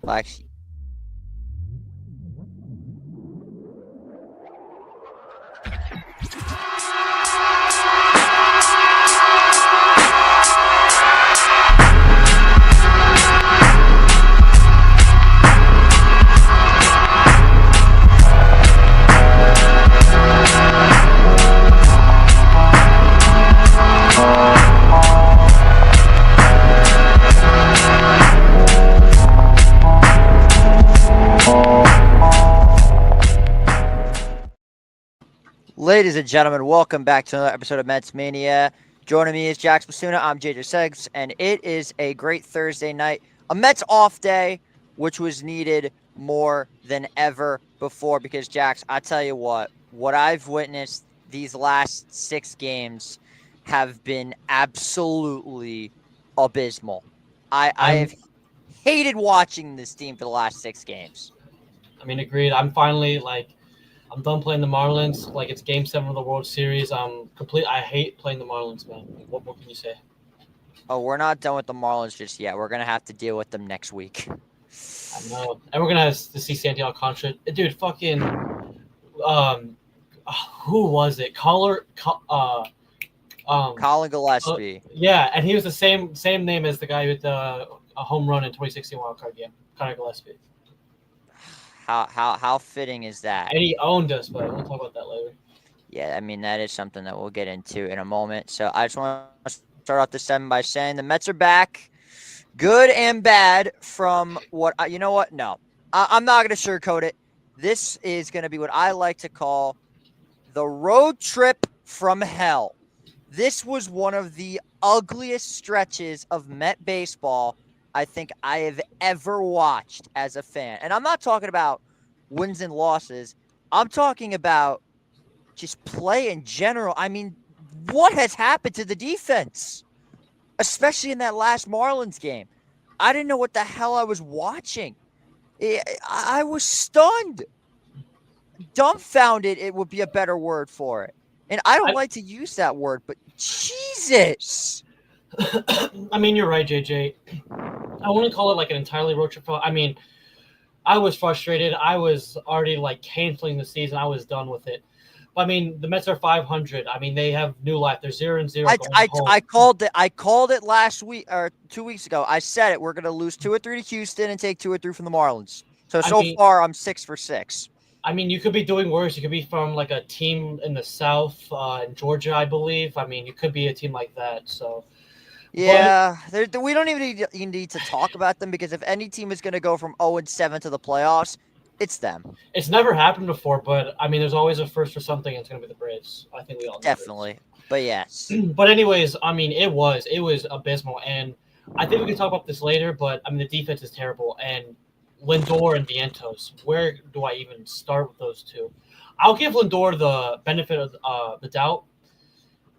Black Sheep. Ladies and gentlemen, welcome back to another episode of MetsMania. Joining me is Jax Basuna. I'm JJ Seggs, and it is a great Thursday night. A Mets off day, which was needed more than ever before because, Jax, I tell you what I've witnessed these last 6 games have been absolutely abysmal. I have hated watching this team for the last 6 games. Agreed. I'm done playing the Marlins. Like, it's Game 7 of the World Series. I hate playing the Marlins, man. What more can you say? Oh, we're not done with the Marlins just yet. We're gonna have to deal with them next week. I know. And we're gonna have to see Sandy Alcantara. Dude, fucking who was it? Colin Gillespie. Yeah, and he was the same name as the guy with a home run in 2016 wild card game, Connor Gillespie. How fitting is that? And he owned us, but we'll talk about that later. Yeah, I mean, that is something that we'll get into in a moment. So I just want to start off the 7 by saying the Mets are back, good and bad. From what you know what? No, I'm not going to sugarcoat it. This is going to be what I like to call the road trip from hell. This was one of the ugliest stretches of Met baseball I think I have ever watched as a fan. And I'm not talking about wins and losses. I'm talking about just play in general. I mean, what has happened to the defense? Especially in that last Marlins game. I didn't know what the hell I was watching. I was stunned. Dumbfounded, it would be a better word for it. And I don't like to use that word, but Jesus. I mean, you're right, JJ. I wouldn't call it like an entirely road trip. I mean, I was frustrated. I was already canceling the season. I was done with it. But I mean, the Mets are 500. I mean, they have new life. They're 0-0. I called it last week or 2 weeks ago. I said it. We're going to lose 2 or 3 to Houston and take 2 or 3 from the Marlins. So far, I'm 6 for 6. I mean, you could be doing worse. You could be from a team in the South, in Georgia, I believe. I mean, you could be a team like that. So. Yeah, we don't even need to talk about them because if any team is going to go from 0-7 to the playoffs, it's them. It's never happened before, but I mean, there's always a first for something. And it's going to be the Braves. I think we all know definitely. But yes. But anyways, I mean, it was abysmal, and I think we can talk about this later. But I mean, the defense is terrible, and Lindor and Vientos. Where do I even start with those two? I'll give Lindor the benefit of the doubt.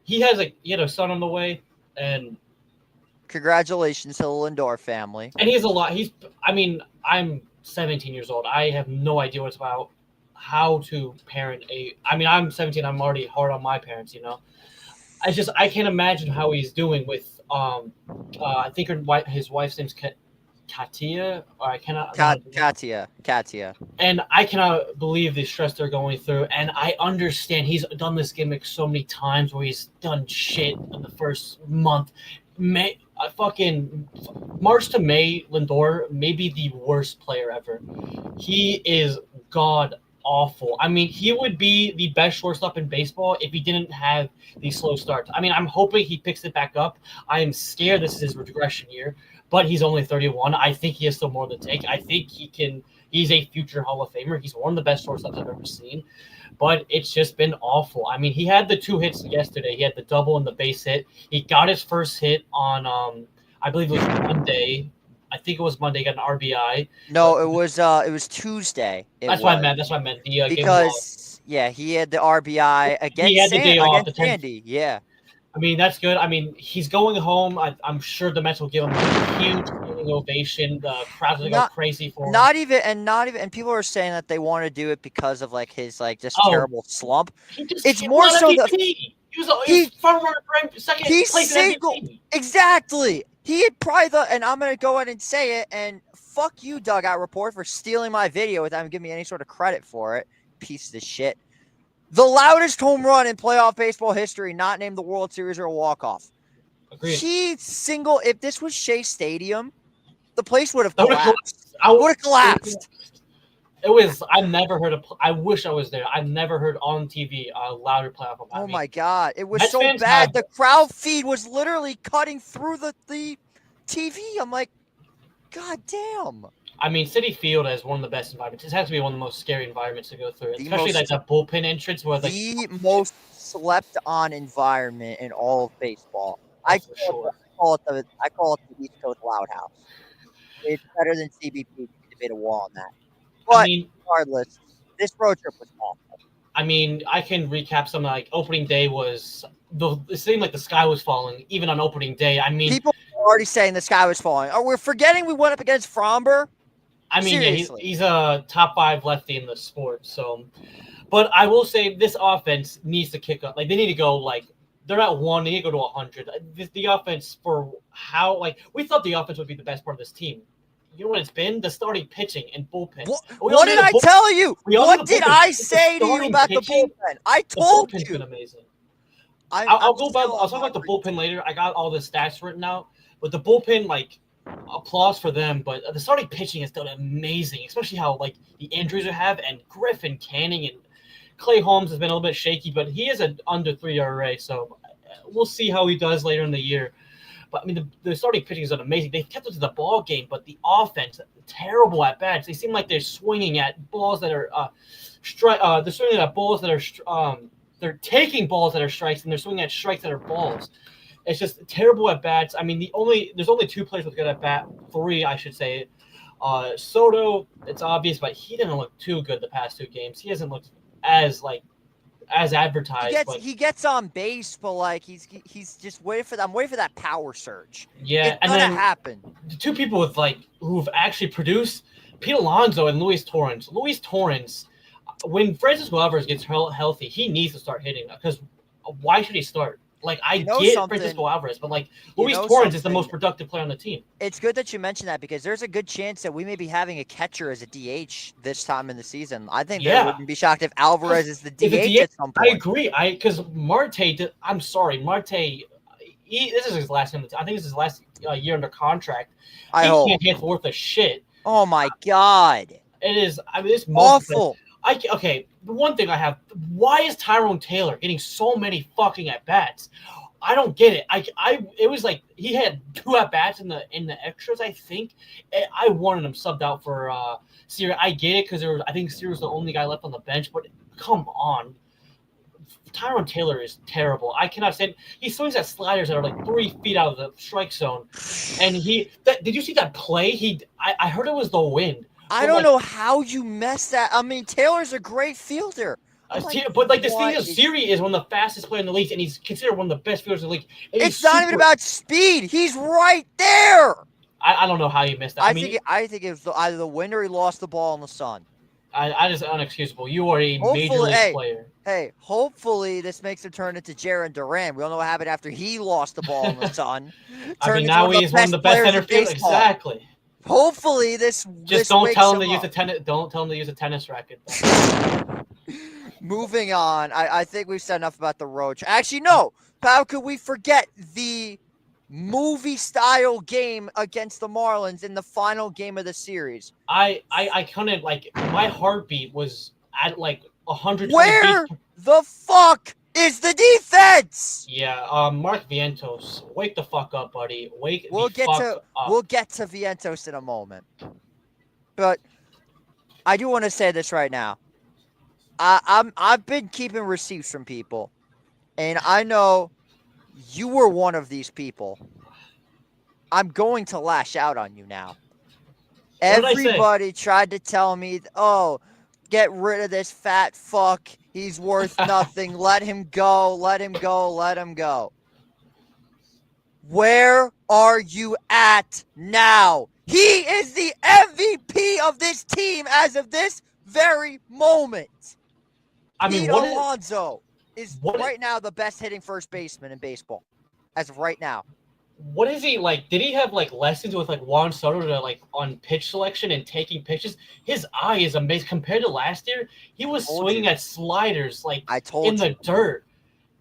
He had a son on the way, and. Congratulations to the Lindor family. And he has a lot. I'm 17 years old. I have no idea what's about how to parent I'm 17. I'm already hard on my parents, I can't imagine how he's doing with, I think his wife's name's Katia, or I cannot. Katia. And I cannot believe the stress they're going through. And I understand he's done this gimmick so many times where he's done shit in the first month. Fucking March to May, Lindor may be the worst player ever. He is god awful. I mean, he would be the best shortstop in baseball if he didn't have these slow starts. I mean, I'm hoping he picks it back up. I am scared this is his regression year, but he's only 31. I think he has still more to take. I think he's a future Hall of Famer. He's one of the best shortstops I've ever seen. But it's just been awful. I mean, he had the 2 hits yesterday. He had the double and the base hit. He got his first hit on, I believe it was Monday. I think it was Monday. He got an RBI. No, it was Tuesday. That's what I meant. Because he had the RBI against Sandy. Yeah. I mean, that's good. I mean, he's going home. I'm sure the Mets will give him a huge standing ovation. The crowd's going to go crazy for him. Not even, and people are saying that they want to do it because of his terrible slump. It's more so that he was front runner for second place in MVP. Exactly. He had probably and I'm going to go ahead and say it, and fuck you, Dugout Report, for stealing my video without even giving me any sort of credit for it. Piece of shit. The loudest home run in playoff baseball history, not named the World Series or a walk-off. Agreed. If this was Shea Stadium, the place would have That would have collapsed. Would have collapsed. It was. I never heard of. I wish I was there. I've never heard on TV a louder playoff. Oh my god, it was Mets so fans bad. have- The crowd feed was literally cutting through the TV. I'm like, god damn. I mean, Citi Field is one of the best environments. It has to be one of the most scary environments to go through, The especially like that bullpen entrance where the most slept on environment in all of baseball. I call it the East Coast Loud House. It's better than CBP. You can debate a wall on that. But I mean, regardless, this road trip was awful. I mean, I can recap some like opening day was it seemed like the sky was falling even on opening day. I mean, people are already saying the sky was falling. Oh, we're forgetting we went up against Fromber. I mean, yeah, he's a top 5 lefty in the sport. So, but I will say this offense needs to kick up. Like they need to go like they're at 1, they need to go to 100. The offense for how like we thought the offense would be the best part of this team. You know what it's been? The starting pitching and bullpen. What did I tell you? What did I say to you about the bullpen? I told you. The bullpen's been amazing. I'll talk about the bullpen later. I got all the stats written out. But the bullpen, like, applause for them. But the starting pitching has done amazing, especially how, like, the injuries we have. And Griffin, Canning, and Clay Holmes has been a little bit shaky. But he is an under 3 ERA. So we'll see how he does later in the year. But I mean, the starting pitching is amazing. They've kept us to the ball game, but the offense terrible at bats. They seem like they're swinging at balls that are they're swinging at balls that are they're taking balls that are strikes, and they're swinging at strikes that are balls. It's just terrible at bats. I mean, there's only 2 players with good at bat, 3 I should say. Soto, it's obvious, but he didn't look too good the past 2 games. He hasn't looked as advertised. He gets on base, but like he's just waiting for that. I'm waiting for that power surge. Yeah, it's gonna happen. The 2 people with who've actually produced, Pete Alonso and Luis Torrens. Luis Torrens, when Francisco Alvarez gets healthy, he needs to start hitting because why should he start? Like I get Francisco Alvarez, but like Luis Torrens is the most productive player on the team. It's good that you mentioned that because there's a good chance that we may be having a catcher as a DH this time in the season. I think that wouldn't be shocked if Alvarez is the DH at some point. I agree. Because Marte, I'm sorry, Marte. This is his last year. I think this is his last year under contract. He can't hit worth a shit. Oh my god! It is. I mean, it's awful. Okay, the one thing I have, why is Tyrone Taylor getting so many fucking at-bats? I don't get it. It was like he had 2 at-bats in the extras, I think. I wanted him subbed out for Sierra. I get it because I think Sierra was the only guy left on the bench, but come on. Tyrone Taylor is terrible. I cannot stand. He swings at sliders that are like 3 feet out of the strike zone. And did you see that play? I heard it was the wind. I don't know how you messed that. I mean, Taylor's a great fielder. But like this thing is, Siri is one of the fastest players in the league, and he's considered one of the best fielders in the league. It's not even about speed. He's right there. I don't know how you missed that. I think it was either the wind or he lost the ball in the sun. I just unexcusable. You are a major league player. Hey, hopefully this makes him turn into Jaron Duran. We all know what happened after he lost the ball in the sun. I mean, now he's one of the best center fielders. Exactly. Hopefully this don't tell him to use a tennis. Don't tell him to use a tennis racket. Moving on, I think we've said enough about the road. Actually, no. How could we forget the movie-style game against the Marlins in the final game of the series? I couldn't my heartbeat was at 100. Where the fuck is the defense? Yeah, Mark Vientos, wake the fuck up, buddy. We'll get to Vientos in a moment. But I do want to say this right now. I've been keeping receipts from people, and I know you were one of these people. I'm going to lash out on you now. Everybody tried to tell me, oh, get rid of this fat fuck. He's worth nothing. Let him go. Let him go. Let him go. Where are you at now? He is the MVP of this team as of this very moment. I mean, Alonso is right now the best hitting first baseman in baseball as of right now. what is he like? Did he have like lessons with like Juan Soto to like on pitch selection and taking pitches? His eye is amazing compared to last year. He was Told swinging you. at sliders like I in told the you. dirt,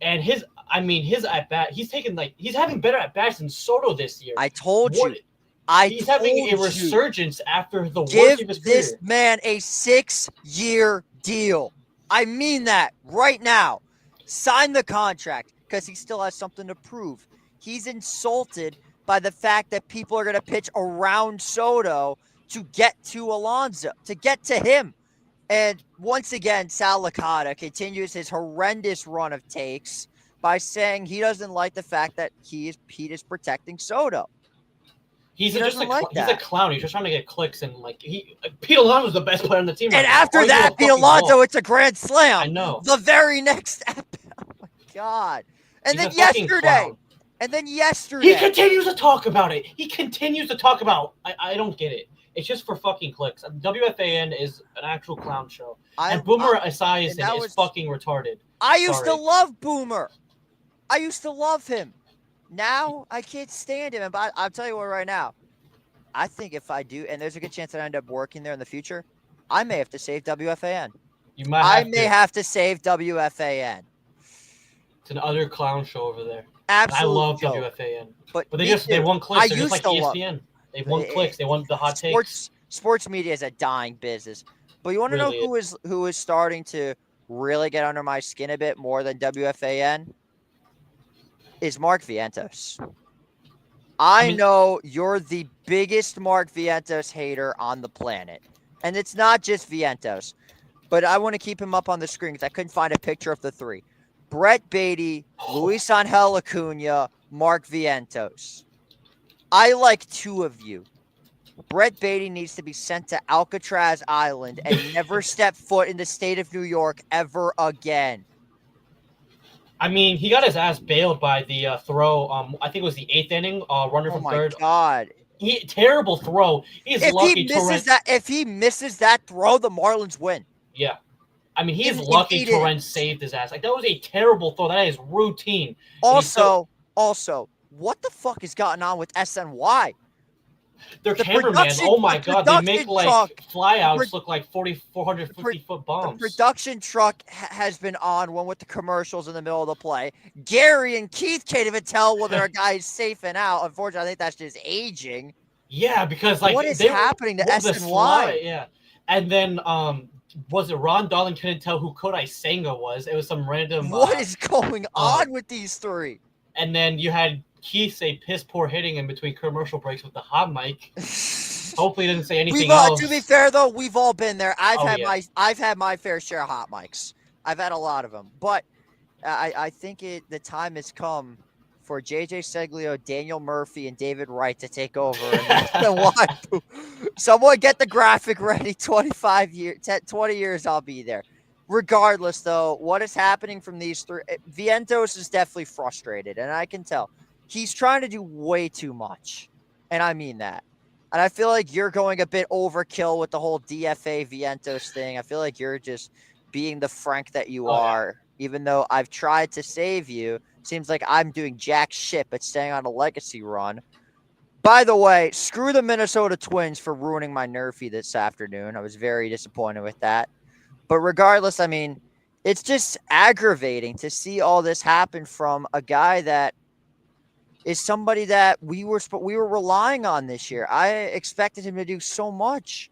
and his at bat. He's having better at bats than Soto this year. I told What you. I he's having a told you. resurgence after the worst Give of his this career. man a 6-year deal. I mean that right now. Sign the contract because he still has something to prove. He's insulted by the fact that people are going to pitch around Soto to get to Alonso, to get to him. And once again, Sal Licata continues his horrendous run of takes by saying he doesn't like the fact that Pete is protecting Soto. He's He just doesn't like he's a that. clown. He's just trying to get clicks and like Pete Alonso's the best player on the team right And now. after that, Pete Alonso, it's a grand I slam. know. The very next oh my God. And He's then a fucking yesterday. clown. And then He yesterday. continues to talk about it. He continues to talk about. I don't get it. It's just for fucking clicks. WFAN is an actual clown show. And Boomer Esiason is fucking retarded. I used to love Boomer. I used to love him. Now I can't stand him. But I'll tell you what right now. I think if I do, and there's a good chance that I end up working there in the future, I may have to save WFAN. You might have to save WFAN. It's an utter clown show over there. Absolutely. I love WFAN. But they want clicks. They're just like ESPN. They want clicks. They want the hot takes. Sports media is a dying business. But you want to know who is starting to really get under my skin a bit more than WFAN? Is Mark Vientos. I know you're the biggest Mark Vientos hater on the planet. And it's not just Vientos. But I want to keep him up on the screen because I couldn't find a picture of the three. Brett Beatty, Luis Angel Acuna, Mark Vientos. I like two of you. Brett Beatty needs to be sent to Alcatraz Island and never step foot in the state of New York ever again. I mean, he got his ass bailed by the throw. I think it was the 8th inning. Runner from third. Oh my God! Terrible throw. He's lucky. If he misses that throw, the Marlins win. Yeah, I mean, he's lucky Torrance saved his ass. Like that was a terrible throw. That is routine. Also, what the fuck has gotten on with SNY? Their cameraman, oh my God, they make like flyouts look like 450-foot bombs. The production truck has been on one with the commercials in the middle of the play. Gary and Keith can't even tell whether a guy is safe and out. Unfortunately, I think that's just aging. Yeah, because like what is happening to SNY? Yeah, and then was it Ron Darling couldn't tell who Kodai Senga was? It was some random. What is going on with these three? And then you had Keith say piss poor hitting in between commercial breaks with the hot mic. Hopefully, he didn't say anything else. To be fair, though, we've all been there. I've had my fair share of hot mics. I've had a lot of them, but I think the time has come for JJ Seglio, Daniel Murphy, and David Wright to take over. Someone get the graphic ready. 20 years, I'll be there. Regardless, though, what is happening from these three? Vientos is definitely frustrated, and I can tell. He's trying to do way too much, and I mean that. And I feel like you're going a bit overkill with the whole DFA Vientos thing. I feel like you're just being the Frank that you are, even though I've tried to save you. Seems like I'm doing jack shit but staying on a legacy run. By the way, screw the Minnesota Twins for ruining my Nerfy this afternoon. I was very disappointed with that. But regardless, I mean, it's just aggravating to see all this happen from a guy that is somebody that we were relying on this year. I expected him to do so much.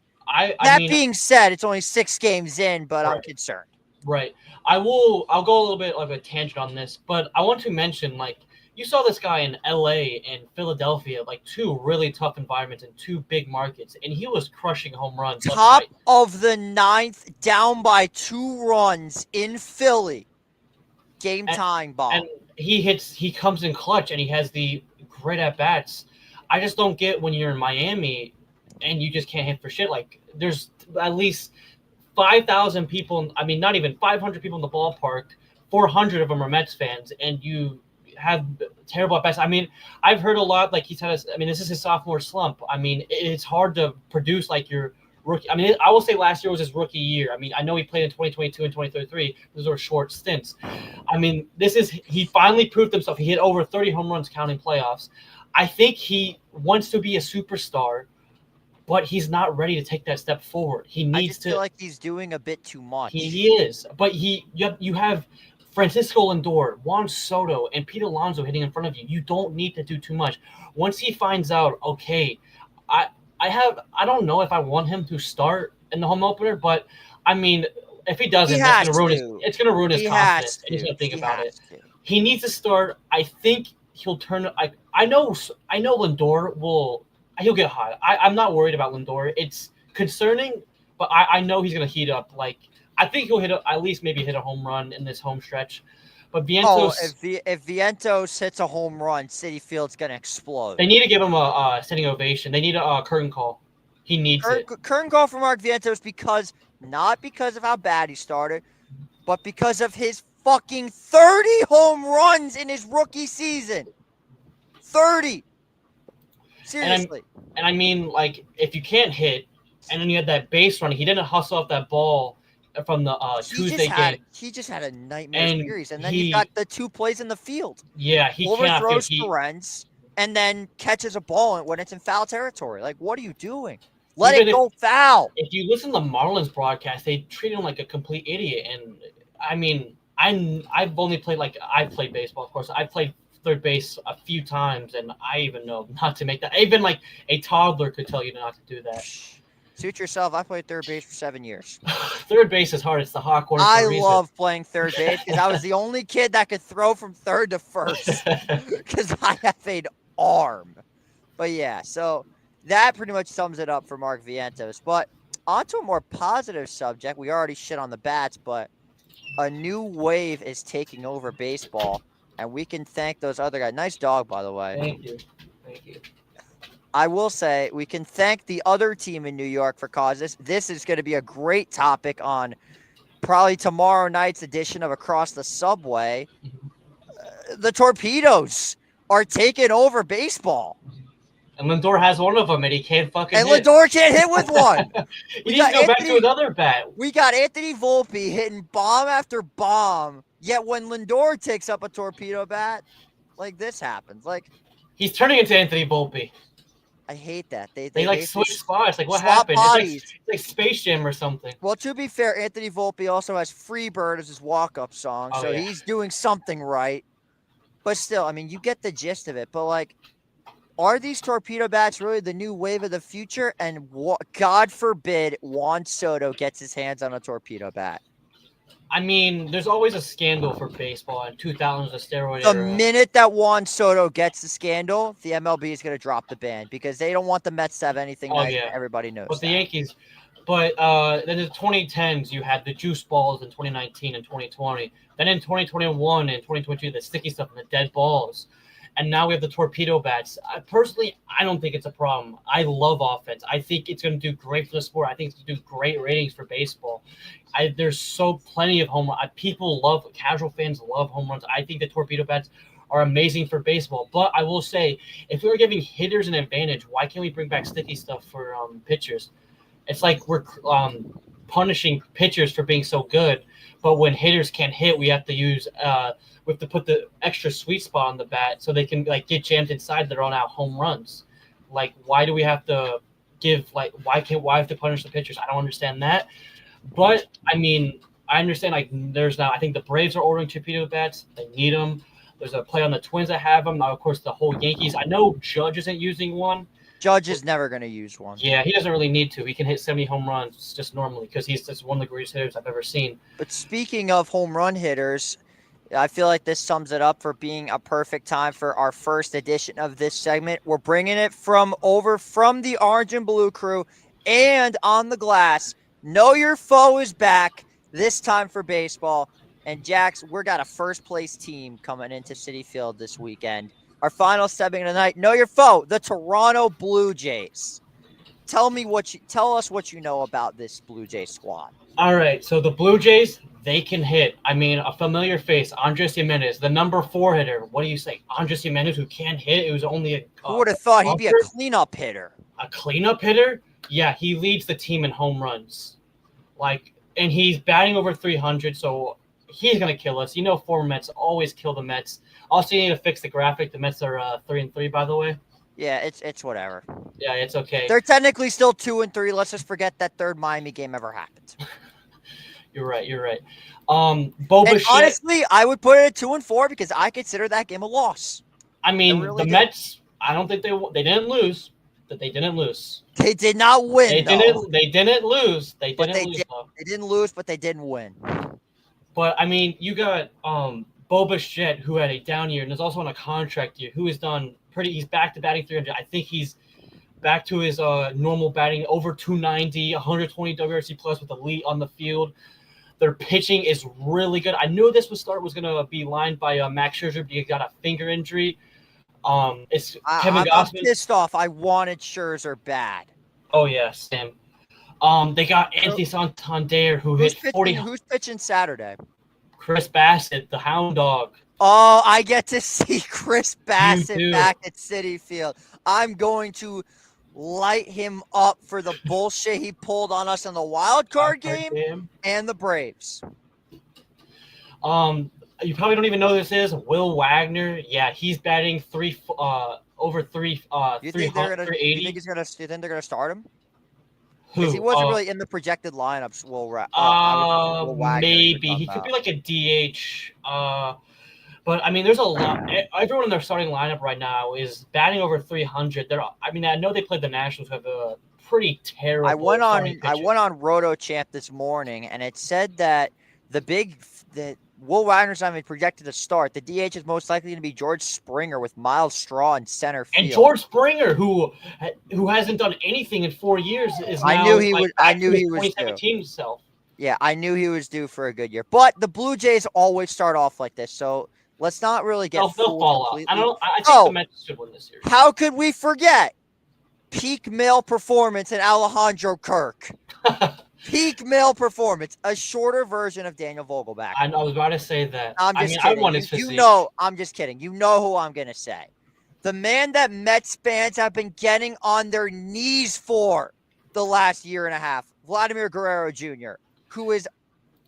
That being said, it's only 6 games in, but I'm concerned. Right. I'll go a little bit of a tangent on this, but I want to mention, like, you saw this guy in LA and Philadelphia, like 2 really tough environments and 2 big markets, and he was crushing home runs. Top of the 9th, down by 2 runs in Philly. Game tying ball. And he comes in clutch, and he has the great at bats. I just don't get when you're in Miami and you just can't hit for shit. Like, there's at least 5,000 people. I mean, not even 500 people in the ballpark. 400 of them are Mets fans, and you have terrible at bats. I mean, I've heard a lot. Like this is his sophomore slump. I mean, it's hard to produce like your rookie. I mean, I will say last year was his rookie year. I mean, I know he played in 2022 and 2023. Those were short stints. I mean, he finally proved himself. He hit over 30 home runs counting playoffs. I think he wants to be a superstar, but he's not ready to take that step forward. He I needs just feel to. like he's doing a bit too He much. is, but you have Francisco Lindor, Juan Soto, and Pete Alonso hitting in front of you. You don't need to do too much. Once he finds out, okay, I I don't know if I want him to start in the home opener, but I mean, if he He doesn't, has to. it's gonna ruin his He has confidence, and he's to. gonna think He about it. has to. He needs to start. I think he'll turn. I know Lindor will. He'll get hot. I'm not worried about Lindor. It's concerning, but I know he's gonna heat up. Like I think he'll at least maybe hit a home run in this home stretch. But Oh, Vientos, if Vientos hits a home run, City Field's gonna explode. they need to give him a standing ovation. They need a curtain call. He needs it. Current call for Mark Vientos because not because of how bad he started, but because of his fucking 30 home runs in his rookie season. 30. And I'm Seriously. and I mean like if you can't hit, and then you had that base running, he didn't hustle off that ball from the Tuesday game, He just had a nightmare and series. And then you've got he the two plays in the field. he cannot feel Overthrows heat. Ferenz and then catches a ball when it's in foul territory. Like, what are you doing? Let Even it go foul. if you listen to the Marlins broadcast, they treat him like a complete idiot. And I mean, I've only played I've played baseball, of course. I've played third base a few times, and I even know not to make that. Even like a toddler could tell you not to do that. Suit yourself. I played third base for 7 years. Third base is hard. It's the hot corner for I a reason. love playing third base because I was the only kid that could throw from third to first because I have an arm. But yeah, so that pretty much sums it up for Mark Vientos. But on to a more positive subject. We already shit on the bats, but a new wave is taking over baseball, and we can thank those other guys. Nice dog, by the way. Thank you. Thank you. I will say we can thank the other team in New York for causes. This is going to be a great topic on probably tomorrow night's edition of Across the Subway. The Torpedoes are taking over baseball. And Lindor has one of them, and he can't fucking And hit. Lindor can't hit with one. He needs to go back to another bat. We got Anthony Volpe hitting bomb after bomb. Yet when Lindor takes up a torpedo bat, like this happens. Like he's turning into Anthony Volpe. I hate that. They like switch spots. Like what happened? It's like Space Jam or something. Well, to be fair, Anthony Volpe also has Freebird as his walk-up song, so he's doing something right. But still, I mean, you get the gist of it. But like, are these torpedo bats really the new wave of the future? And God forbid Juan Soto gets his hands on a torpedo bat. I mean, there's always a scandal for baseball, and 2000s a steroid The era. minute that Juan Soto gets the scandal, the MLB is going to drop the ban because they don't want the Mets to have anything nice. Yeah. Everybody knows. But the Yankees. But then in the 2010s, you had the juice balls in 2019 and 2020. Then in 2021 and 2022, the sticky stuff and the dead balls. And now we have the torpedo bats. Personally, I don't think it's a problem. I love offense. I think it's going to do great for the sport. I think it's going to do great ratings for baseball. There's plenty of home runs. Casual fans love home runs. I think the torpedo bats are amazing for baseball. But I will say, if we were giving hitters an advantage, why can't we bring back sticky stuff for pitchers? It's like we're punishing pitchers for being so good. But when hitters can't hit, we have to use we have to put the extra sweet spot on the bat so they can like get jammed inside their own out home runs. Like, why do we have to why have to punish the pitchers? I don't understand that. But I mean, I understand I think the Braves are ordering torpedo bats. They need them. There's a play on the Twins that have them. Now, of course, the whole Yankees. I know Judge isn't using one. Judge is never going to use one. Yeah, he doesn't really need to. He can hit 70 home runs just normally because he's just one of the greatest hitters I've ever seen. But speaking of home run hitters, I feel like this sums it up for being a perfect time for our first edition of this segment. We're bringing it from the Orange and Blue crew and on the glass. Know Your Foe is back, this time for baseball. And Jax, we got a first place team coming into Citi Field this weekend. Our final segment of the night, Know Your Foe, the Toronto Blue Jays. Tell us what you know about this Blue Jay squad. All right, so the Blue Jays, they can hit. I mean, a familiar face, Andres Gimenez, the number 4 hitter. What do you say? Andres Gimenez, who can't hit. It was only who would have thought he'd be a cleanup hitter? A cleanup hitter? Yeah, he leads the team in home runs. And he's batting over 300, so he's gonna kill us. You know, former Mets always kill the Mets. Also, you need to fix the graphic. The Mets are 3-3, by the way. Yeah, it's whatever. Yeah, it's okay. They're technically still 2-3. Let's just forget that third Miami game ever happened. You're right. You're right. And Boba Shett. honestly, I would put it at 2-4 because I consider that game a loss. I mean, really the do. Mets. I don't think they didn't lose. That they didn't lose. They did not win. They didn't. They didn't lose. They But didn't lose. they didn't lose, but they didn't win. But I mean, you got Boba Shett, who had a down year and is also on a contract year, who has done pretty. He's back to batting 300. I think he's back to his normal batting, over 290, 120 WRC plus with the lead on the field. Their pitching is really good. I knew this was going to be lined by Max Scherzer, but he got a finger injury. It's Kevin Gausman. I'm pissed off. I wanted Scherzer bad. Oh yeah, Sam. They got Anthony Santander, who hit 40. Who's pitching Saturday? Chris Bassett, the Hound Dog. Oh, I get to see Chris Bassett back at Citi Field. I'm going to light him up for the bullshit he pulled on us in the wild card game and the Braves. You probably don't even know who this is. Will Wagner. Yeah, he's batting over 380. You think they're gonna start him? Who? He wasn't really in the projected lineups. Will Wagner, maybe he could be like a DH. But I mean, there's a lot. Everyone in their starting lineup right now is batting over 300. I mean, I know they played the Nationals, who have a pretty terrible. I went on Roto Champ this morning, and it said that that Will Wagner's not even projected to start. The DH is most likely going to be George Springer with Miles Straw in center field. And George Springer, who hasn't done anything in 4 years, is now I knew he was 2017 self. Yeah, I knew he was due for a good year. But the Blue Jays always start off like this, so let's not really get they'll fall off. I think the Mets should win this series. How could we forget peak male performance in Alejandro Kirk? Peak male performance, a shorter version of Daniel Vogelback. I was about to say that. I'm just kidding. I want his physique. I'm just kidding. You know who I'm going to say. The man that Mets fans have been getting on their knees for the last year and a half, Vladimir Guerrero Jr., who is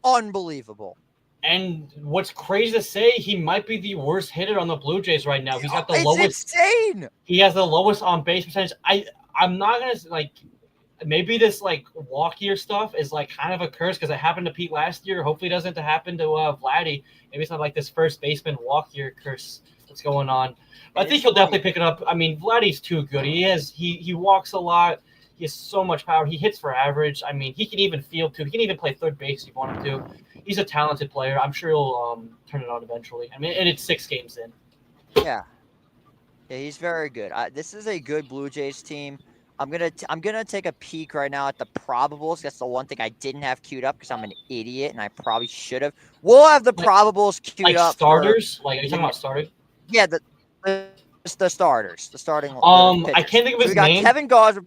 unbelievable. And what's crazy to say, he might be the worst hitter on the Blue Jays right now. He's got the lowest. Insane. He has the lowest on base percentage. I'm not gonna maybe this walk year stuff is kind of a curse because it happened to Pete last year. Hopefully, it doesn't happen to Vladdy. Maybe it's not like this first baseman walk year curse that's going on. But I think he'll definitely pick it up. I mean, Vladdy's too good. He walks a lot. He has so much power. He hits for average. I mean, he can even field too. He can even play third base if you want him to. He's a talented player. I'm sure he'll turn it on eventually. I mean, and it's 6 games in. Yeah, he's very good. This is a good Blue Jays team. I'm gonna take a peek right now at the probables. That's the one thing I didn't have queued up because I'm an idiot and I probably should have. We'll have the probables queued up. Starters? Are you talking about starters? Yeah, the starters, the starting. I can't think of his name. We got Kevin Gausman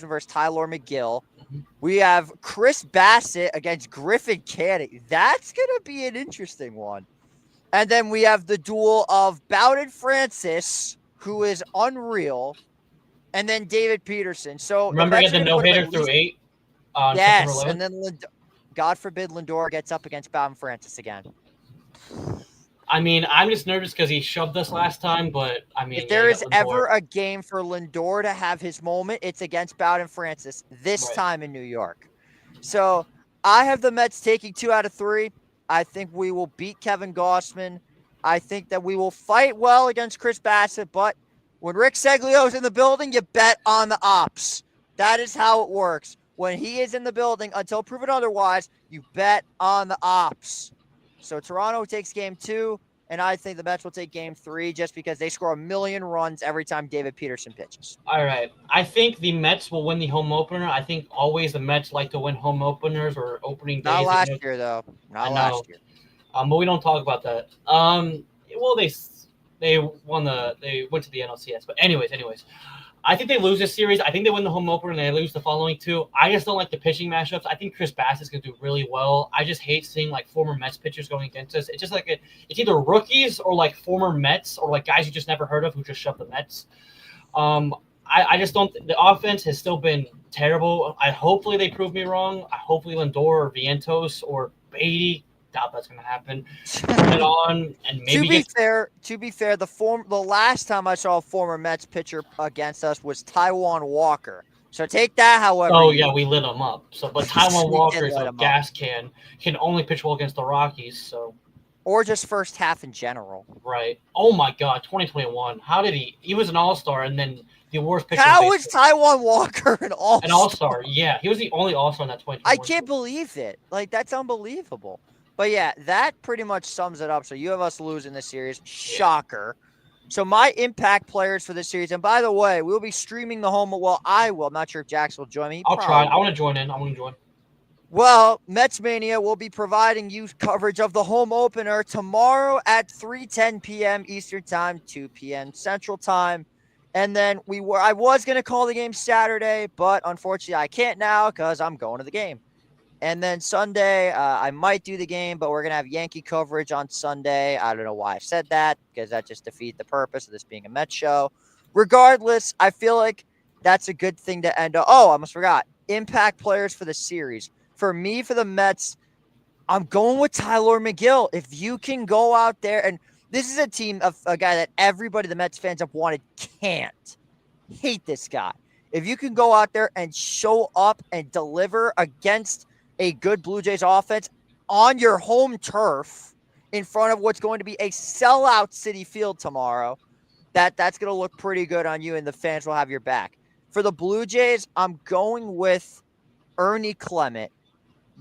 versus Tyler McGill. We have Chris Bassett against Griffin Canning. That's gonna be an interesting one. And then we have the duel of Bowden Francis, who is unreal, and then David Peterson. So remember, he had the no-hitter through 8. Yes, and then God forbid Lindor gets up against Bowden Francis again. I mean, I'm just nervous because he shoved us last time, but I mean, if there is ever a game for Lindor to have his moment, it's against Bowden Francis this time in New York. So I have the Mets taking 2 out of 3. I think we will beat Kevin Gausman. I think that we will fight well against Chris Bassett, but when Rick Seglio's in the building, you bet on the ops. That is how it works. When he is in the building, until proven otherwise, you bet on the ops. So Toronto takes game 2, and I think the Mets will take game 3 just because they score 1,000,000 runs every time David Peterson pitches. All right. I think the Mets will win the home opener. I think always the Mets like to win home openers or opening days. Not last year, though. Not last year. But we don't talk about that. Well, they went to the NLCS. But anyways, I think they lose this series. I think they win the home opener and they lose the following 2. I just don't like the pitching matchups. I think Chris Bassett's going to do really well. I just hate seeing former Mets pitchers going against us. It's just it's either rookies or former Mets or guys you just never heard of who just shove the Mets. I just don't. The offense has still been terrible. Hopefully they prove me wrong. I hopefully Lindor or Vientos or Beatty. Doubt that's gonna happen. Turn it on and To maybe be get. fair, the last time I saw a former Mets pitcher against us was Taiwan Walker. So take that however Oh you yeah, we lit them up. So, but Taiwan you Walker did is light a him up. gas can only pitch well against the Rockies. So Or just first half in general. right. Oh my God, 2021. How did he? He was an All Star and then the worst pitcher in How is baseball. Taiwan Walker an An All all-star? Star. Yeah, he was the only All Star in that I 2021 can't season. believe it. Like, that's unbelievable. But yeah, that pretty much sums it up. So you have us losing this series. Yeah. Shocker. So my impact players for this series, and by the way, we'll be streaming the home. Well, I will. I'm not sure if Jax will join me. He I'll try. probably I want to will. join in. I want to join. Well, MetsMania will be providing you coverage of the home opener tomorrow at 3:10 p.m. Eastern Time, 2 p.m. Central Time. And then I was going to call the game Saturday, but unfortunately I can't now because I'm going to the game. And then Sunday, I might do the game, but we're going to have Yankee coverage on Sunday. I don't know why I said that because that just defeats the purpose of this being a Mets show. Regardless, I feel like that's a good thing to end. Oh, I almost forgot. Impact players for the series. For me, for the Mets, I'm going with Tyler McGill. If you can go out there, and this is a team of a guy that everybody, the Mets fans have wanted, can't. Hate this guy. If you can go out there and show up and deliver against a good Blue Jays offense on your home turf in front of what's going to be a sellout Citi Field tomorrow, that's going to look pretty good on you, and the fans will have your back. For the Blue Jays, I'm going with Ernie Clement.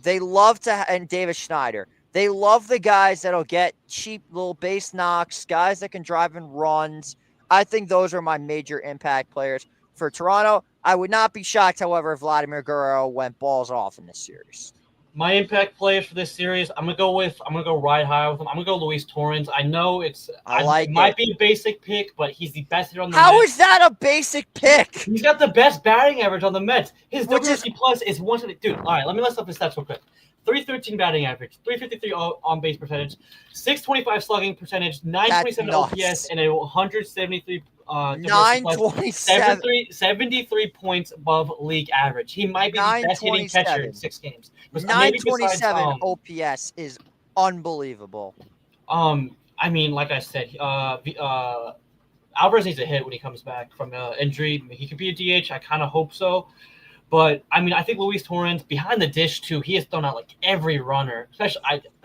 They love to, and Davis Schneider. They love the guys that'll get cheap little base knocks, guys that can drive in runs. I think those are my major impact players. For Toronto, I would not be shocked, however, if Vladimir Guerrero went balls off in this series. My impact players for this series, I'm gonna go ride high with him. I'm gonna go Luis Torrens. I know it I like might it. be a basic pick, but he's the best hitter on the How Mets. is that a basic pick? He's got the best batting average on the Mets. His Which is WRC plus is one. Dude, all right, let me list up his stats real quick. 313 batting average, 353 on base percentage, 625 slugging percentage, 927 OPS, and a 173 WRC plus, 927. 73 points above league average. He might be the best hitting catcher in 6 games. Maybe besides 927 OPS is unbelievable. I mean, like I said, Alvarez needs a hit when he comes back from injury. He could be a DH. I kind of hope so. But, I mean, I think Luis Torrens, behind the dish, too, he has thrown out, like, every runner. Especially,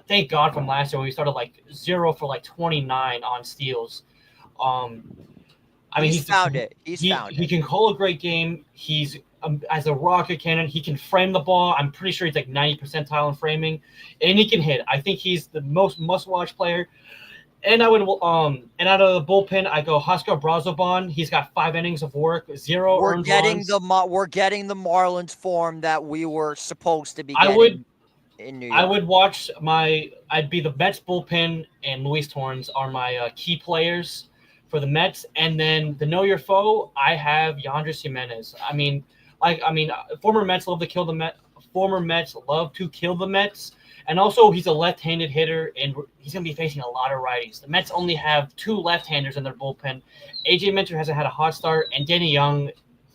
thank God from last year when he started, like, 0 for, like, 29 on steals. I mean, he's found it. He can call a great game. He's, as a rocket cannon, he can frame the ball. I'm pretty sure he's, like, 90 percentile in framing. And he can hit. I think he's the most must-watch player. And I would, and out of the bullpen, I go Oscar Brazoban. He's got 5 innings of work, 0 earned runs. We're getting the Marlins form that we were supposed to be getting in New York. I would watch I'd be the Mets bullpen, and Luis Torrens are my key players for the Mets. And then the know your foe, I have Yandris Jimenez. Former Mets love to kill the Mets. Former Mets love to kill the Mets. And also, he's a left-handed hitter, and he's going to be facing a lot of righties. The Mets only have 2 left-handers in their bullpen. A.J. Minter hasn't had a hot start, and Danny Young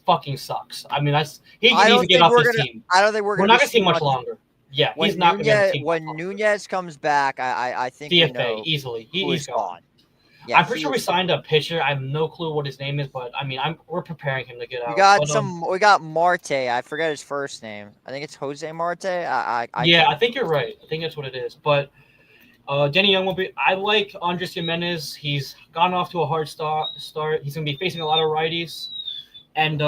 fucking sucks. I mean, he needs to get off this team. I don't think we're not going to see much longer. Yeah, he's not going to be on the team. When Nunez comes back, I think DFA, we know easily. He's gone. Yeah, I'm pretty sure we signed a pitcher. I have no clue what his name is, but I mean, we're preparing him to get out. We got Marte. I forget his first name. I think it's Jose Marte. I think you're right. I think that's what it is. But Danny Young will be. I like Andres Jimenez. He's gone off to a hard start. He's going to be facing a lot of righties, and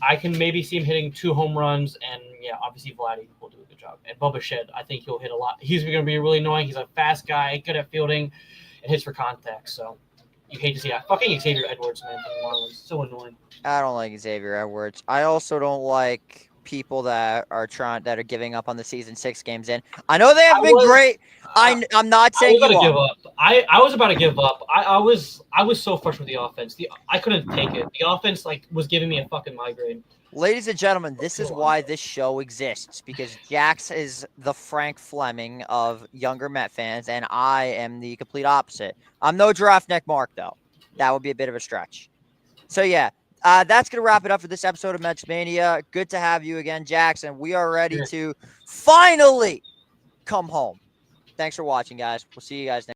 I can maybe see him hitting 2 home runs, and yeah, obviously Vladdy will do a good job. And Bubba Shed, I think he'll hit a lot. He's going to be really annoying. He's a fast guy, good at fielding. It hits for contact, so you hate to see that. Fucking Xavier Edwards, man, from the Marlins. So annoying. I don't like Xavier Edwards. I also don't like people that are giving up on the season 6 games in. I know they have been great. I'm not saying I was about to give up. I was about to give up. I was so frustrated with the offense. I couldn't take it. The offense was giving me a fucking migraine. Ladies and gentlemen, this is why this show exists, because Jax is the Frank Fleming of younger Met fans, and I am the complete opposite. I'm no giraffe neck Mark, though. That would be a bit of a stretch. So, yeah, That's going to wrap it up for this episode of MetsMania. Good to have you again, Jackson. We are ready Sure. to finally come home. Thanks for watching, guys. We'll see you guys next